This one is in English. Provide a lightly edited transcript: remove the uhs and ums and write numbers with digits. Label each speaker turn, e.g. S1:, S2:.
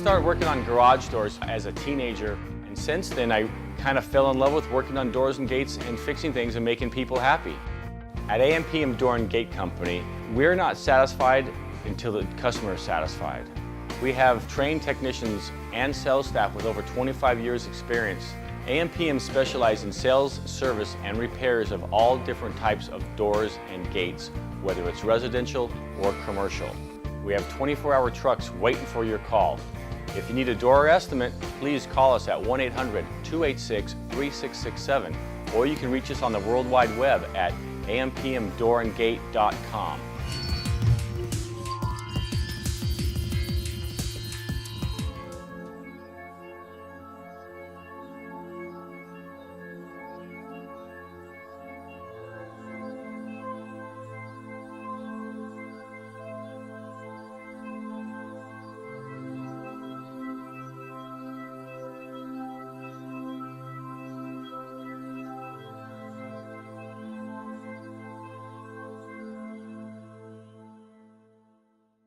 S1: started working on garage doors as a teenager, and since then I kind of fell in love with working on doors and gates and fixing things and making people happy. At AMPM Door and Gate Company, we're not satisfied until the customer is satisfied. We have trained technicians and sales staff with over 25 years experience. AMPM specializes in sales, service, and repairs of all different types of doors and gates, whether it's residential or commercial. We have 24-hour trucks waiting for your call. If you need a door estimate, please call us at 1-800-286-3667, or you can reach us on the World Wide Web at ampmdoorandgate.com.